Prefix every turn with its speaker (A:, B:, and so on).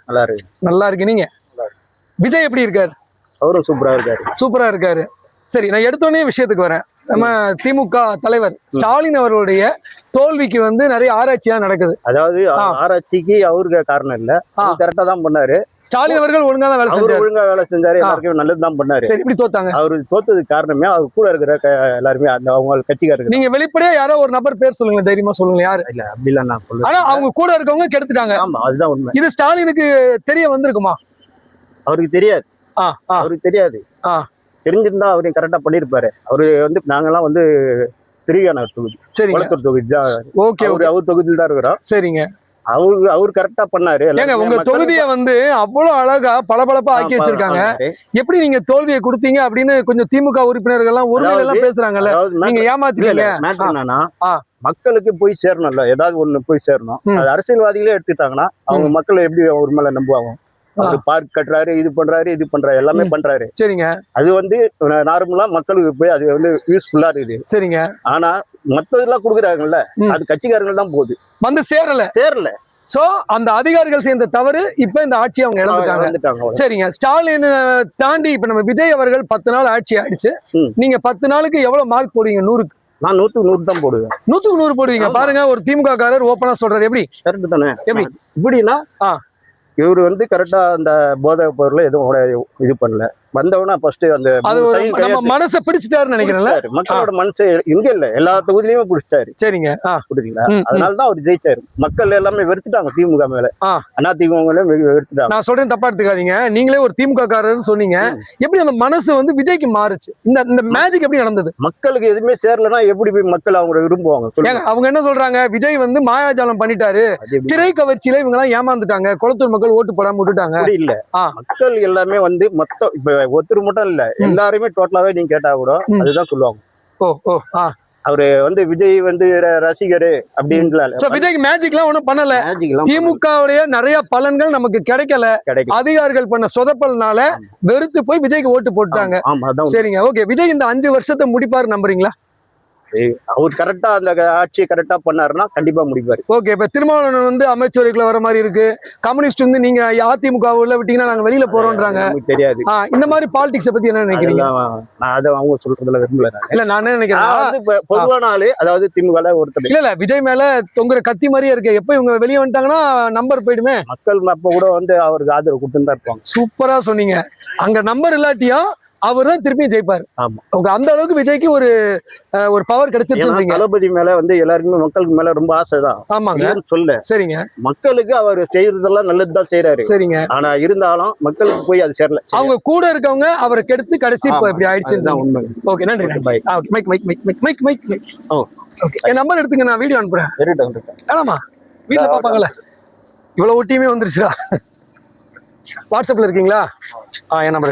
A: நல்லா இருக்கு.
B: நல்லா இருக்கு. நீங்க விஜய் எப்படி இருக்காரு?
A: அவரும் சூப்பரா இருக்காரு.
B: சூப்பரா இருக்காரு. சரி, நான் எடுத்தோடனே விஷயத்துக்கு வரேன். நம்ம திமுக தலைவர் ஸ்டாலின் அவர்களுடைய தோல்விக்கு வந்து நிறைய ஆராய்ச்சியா நடக்குது.
A: அதாவது ஆராய்ச்சிக்கு அவருக்கு காரணம் இல்ல, கரெக்டா தான் பண்ணாரு.
B: ஸ்டாலின் அவர்கள் ஒழுங்கா தான் வேலை செஞ்சாரு.
A: ஒழுங்கா வேலை செஞ்சாரு, எல்லாருக்கும் நல்லது தான் பண்ணாரு.
B: சரி, இப்படி தோத்தாங்க.
A: அவரு தோத்ததுக்கு காரணமே அவர் கூட இருக்கிற எல்லாருமே அந்த அவங்க கட்சிக்காரங்க.
B: நீங்க வெளிப்படையா யாரோ ஒரு நபர் பேர் சொல்லுங்க, தைரியமா சொல்லுங்க. யாரு?
A: இல்ல அப்படிலாம் நான் சொல்லுவேன்.
B: ஆனா அவங்க கூட இருக்கவங்க கெடுத்துட்டாங்க.
A: ஆமா, அதுதான் உண்மை.
B: இது ஸ்டாலினுக்கு தெரிய வந்திருக்குமா?
A: அவருக்கு தெரியாது. அவருக்கு தெரியாது. தெரிஞ்சிருந்தா அவரையும் கரெக்டா பண்ணிருப்பாரு. அவரு வந்து நாங்கெல்லாம் வந்து திருவியானவர் தொகுதி, குளத்தூர் தொகுதி தான். அவர் தொகுதியில் தான் இருக்கிறோம்.
B: சரிங்க.
A: அவரு கரெக்டா பண்ணாரு.
B: உங்க தொகுதியை வந்து அவ்வளவு அழகா பளபளப்பா ஆக்கி வச்சிருக்காங்க. எப்படி நீங்க தோல்வியை கொடுத்தீங்க அப்படின்னு கொஞ்சம் திமுக உறுப்பினர்கள் எல்லாம் ஒருமையில எல்லாம் பேசுறாங்கல்ல, நீங்க ஏமாத்திட்டீங்க.
A: மக்களுக்கு போய் சேரணும்ல, ஏதாவது ஒண்ணு போய் சேரணும். அது அரசியல்வாதிகளே எடுத்துட்டாங்கன்னா அவங்க மக்களை எப்படி ஒரு மேல நம்புவாங்க? பார்க் கட்டுறாரு, இது பண்றாரு, எல்லாமே பண்றாரு.
B: சரிங்க. அது
A: வந்து நார்மலா மக்களுக்கு போய் அது வந்து யூஸ்ஃபுல்லா இருக்குது.
B: சரிங்க.
A: ஆனா மத்ததெல்லாம் கொடுக்குறாங்கல்ல, அது கட்சிக்காரங்க தான் போகுது, வந்து சேரல.
B: சோ அந்த அதிகாரிகள் செய்த தவறு இப்ப இந்த ஆட்சி அவங்க இழந்துட்டாங்க. சரிங்க. ஸ்டாலின் தாண்டி இப்ப நம்ம விஜய் அவர்கள் 10 நாள் ஆட்சி ஆயிடுச்சு. நீங்க 10 நாளுக்கு எவ்வளவு மார்க் போடுவீங்க? 100க்கு?
A: நான் 100க்கு 100 தான் போடுவேன்.
B: 100க்கு 100 போடுவீங்க. பாருங்க, ஒரு திமுக காரர் ஓப்பனா சொல்றாரு. எப்படி?
A: கரெக்ட் தானே?
B: எப்படி
A: இப்படின்னா இவரு வந்து கரெக்டா அந்த போதை பொருளை எதுவும் இது பண்ணல. வந்தவனா ஃபர்ஸ்ட் அந்த
B: மனசை பிடிச்சிட்டாருன்னு நினைக்கிறேன்.
A: மக்களோட மனசை இங்க இல்ல, எல்லா தொகுதியிலுமே பிடிச்சிட்டாரு.
B: சரிங்க.
A: புரியுதுங்களா? அதனாலதான் அவர் ஜெயிச்சாரு. மக்கள் எல்லாமே வெறுத்துட்டாங்க திமுக மேல. அண்ணா திமுக வெறுத்துட்டாங்க.
B: நான் சொல்றேன், தப்பா எடுத்துக்காதீங்க. நீங்களே ஒரு திமுக காரர்னு சொன்னீங்க. எப்படி அந்த மனசு வந்து விஜய்க்கு மாறுச்சு? இந்த மேஜிக் எப்படி நடந்தது?
A: மக்களுக்கு எதுவுமே சேரலன்னா எப்படி போய் மக்கள் அவங்க விரும்புவாங்க?
B: அவங்க என்ன சொல்றாங்க? விஜய் வந்து மாயாஜாலம் பண்ணிட்டாரு, திரை கவர்ச்சியில இவங்க எல்லாம் ஏமாந்துட்டாங்க, குளத்தூர் மக்கள் ஓட்டு போடாம விட்டுட்டாங்க.
A: இல்ல, மக்கள் எல்லாமே வந்து மொத்தம் இப்ப ஒருத்தர் மட்டும் இல்ல, எல்லாருமே டோட்டலாவே நீங்க கேட்டா கூட அதுதான் சொல்லுவாங்க. அவரு வந்து விஜய் வந்து ரசிகரு அப்படின்னு
B: விஜய்க்கு மேஜிக் எல்லாம் ஒண்ணும் பண்ணல. திமுகவுடைய நிறைய பலன்கள் நமக்கு கிடைக்கல. அதிகாரிகள் பண்ண சொதப்பல்னால வெறுத்து போய் விஜய்க்கு ஓட்டு போட்டாங்க. சரிங்க, ஓகே. விஜய் இந்த 5 வருஷத்தை முடிப்பாரு நம்புறீங்களா?
A: அவர் கரெக்டா அந்த ஆட்சியை கரெக்டா பண்ணாருன்னா கண்டிப்பா முடிப்பாரு.
B: ஓகே. இப்ப திருமாவளவன் வந்து அமைச்சரவைக்குள்ள வர மாதிரி இருக்கு. கம்யூனிஸ்ட் வந்து நீங்க அதிமுக உள்ள விட்டீங்கன்னா நாங்க வெளியில போறோம்ன்றாங்க.
A: தெரியாது.
B: இந்த மாதிரி பாலிடிக்ஸ் பத்தி என்ன நினைக்கிறீங்க?
A: நான் அதை அவங்க சொல்றதுல விரும்பல.
B: இல்ல, நான் என்ன நினைக்கிறேன்,
A: பொதுவான ஆளு, அதாவது திமுக ஒருத்தர்
B: இல்ல விஜய் மேல தொங்குற கத்தி மாதிரியே இருக்கு. எப்ப இவங்க வெளியே வந்துட்டாங்கன்னா நம்பர் போயிடுமே.
A: மக்கள் அப்ப கூட வந்து அவருக்கு ஆதரவு கொடுத்துன்னு தான் இருப்பாங்க.
B: சூப்பரா சொன்னீங்க. அங்க நம்பர் இல்லாட்டியும் அவர் தான் திருப்பி ஜெயிப்பாரு.
A: ஆமா,
B: அந்த அளவுக்கு விஜய்க்கு ஒரு பவர் கிடைச்சிருச்சு.
A: தளபதி மேல வந்து எல்லாருக்குமே மக்களுக்கு மேல ரொம்ப ஆசைதான்.
B: ஆமாங்க, சொல்ல. சரிங்க.
A: மக்களுக்கு அவர் செய்யறதெல்லாம் நல்லதுதான் செய்யறாரு.
B: சரிங்க.
A: ஆனா இருந்தாலும் மக்களுக்கு போய் அது சேரல.
B: அவங்க கூட இருக்கவங்க அவரை கெடுத்து கடைசி இப்படி ஆயிடுச்சு.
A: உண்மை.
B: ஓகே, நன்றி. என் நம்பர் எடுத்துங்க, நான் வீடியோ அனுப்புறேன். வேணாமா? வீட்டுல பாப்பாங்கல்ல, இவ்வளவு ஒட்டியுமே வந்துருச்சுடா. வாட்ஸ்அப்ல இருக்கீங்களா? என் நம்பர்